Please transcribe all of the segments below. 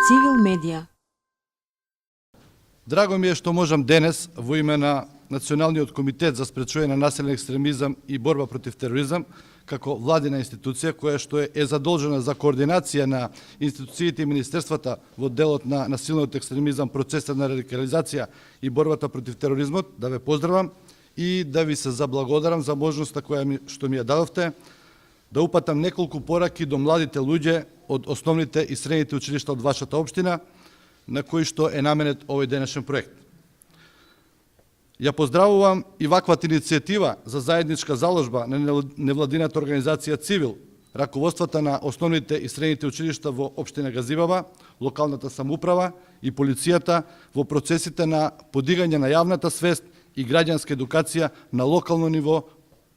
Цивил медија. Драго ми е што можам денес во име на Националниот комитет за спречување на насилен екстремизам и борба против тероризам, како владина институција која што е задолжена за координација на институциите и министерствата во делот на насилниот екстремизам, процесот на радикализација и борбата против тероризмот, да ве поздравам и да ви се заблагодарам за можноста што ми ја дадовте да упатам неколку пораки до младите луѓе од основните и средните училишта од вашата општина, на кои што е наменет овој денешен проект. Ја поздравувам и ваквата иницијатива за заедничка заложба на невладината организација Цивил, раководствата на основните и средните училишта во општина Газибаба, локалната самоуправа и полицијата во процесите на подигање на јавната свест и граѓанска едукација на локално ниво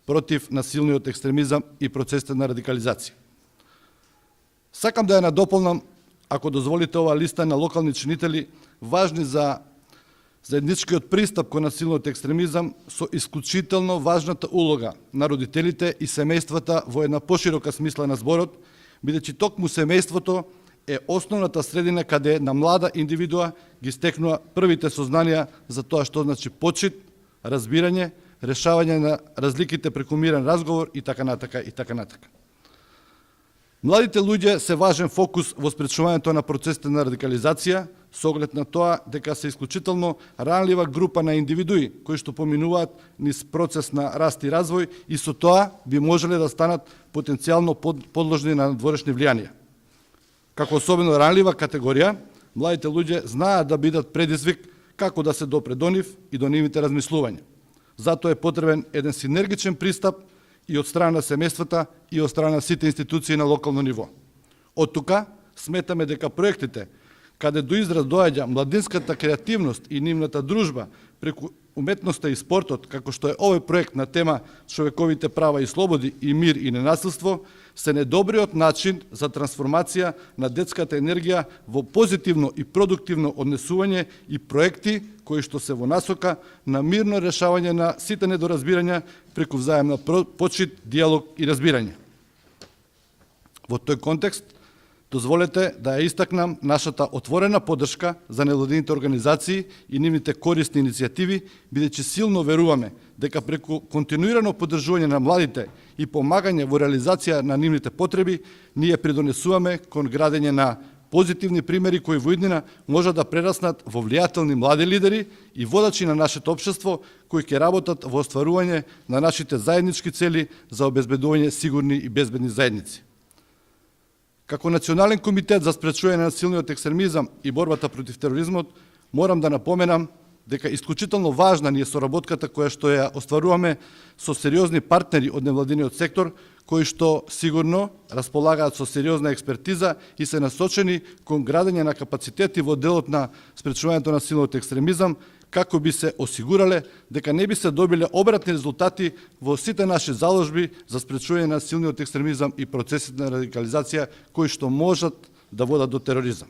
против насилниот екстремизам и процесите на радикализација. Сакам да ја надополнам, ако дозволите, ова листа на локални чинители важни за заедничкиот пристап кон насилниот екстремизам со исклучително важната улога на родителите и семејствата во една поширока смисла на зборот, бидејќи токму семејството е основната средина каде на млада индивидуа ги стекнува првите сознанија за тоа што значи почит, разбирање, решавање на разликите преку мирен разговор и така натака и така натака. Младите луѓе се важен фокус во спречувањето на процесите на радикализација, со оглед на тоа дека се исклучително ранлива група на индивидуи кои што поминуваат низ процес на раст и развој и со тоа би можеле да станат потенцијално подложни на надворешни влијанија. Како особено ранлива категорија, младите луѓе знаат да бидат предизвик како да се допре до нив и до нивните размислувања. Затоа е потребен еден синергичен пристап и од страна на семејствата и од страна на сите институции на локално ниво. Од тука сметаме дека проектите каде до израз доаѓа младинската креативност и нивната дружба преку уметноста и спортот, како што е овој проект на тема човековите права и слободи и мир и ненасилство, се недобриот начин за трансформација на детската енергија во позитивно и продуктивно однесување и проекти кои што се во насока на мирно решавање на сите недоразбирања преку взаемна почит, диалог и разбирање. Во тој контекст, дозволете да ја истакнам нашата отворена поддршка за невладините организации и нивните корисни иницијативи, бидејќи силно веруваме дека преку континуирано поддржување на младите и помагање во реализација на нивните потреби, ние придонесуваме кон градење на позитивни примери кои во иднина можат да прераснат во влијателни млади лидери и водачи на нашето општество кои ќе работат во остварување на нашите заеднички цели за обезбедување сигурни и безбедни заедници. Како Национален комитет за спречување на насилниот екстремизам и борбата против тероризмот, морам да напоменам дека исклучително важна ни е соработката која што ја остваруваме со сериозни партнери од невладиниот сектор, кои што сигурно располагаат со сериозна експертиза и се насочени кон градење на капацитети во делот на спречувањето на насилниот екстремизам, како би се осигурале дека не би се добиле обратни резултати во сите наши заложби за спречување на насилниот екстремизам и процесите на радикализација кои што можат да водат до тероризам.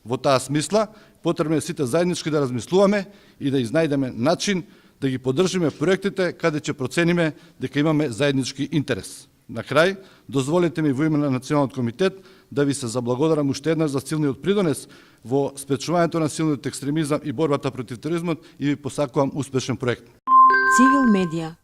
Во таа смисла, потребно е сите заеднички да размислуваме и да изнајдеме начин да ги поддржиме проектите каде ќе процениме дека имаме заеднички интерес. На крај, дозволете ми во име на Националниот комитет да ви се заблагодарам уште еднаш за силниот придонес во спречувањето на насилниот екстремизам и борбата против тероризмот и ви посакувам успешен проект. Цивил медија.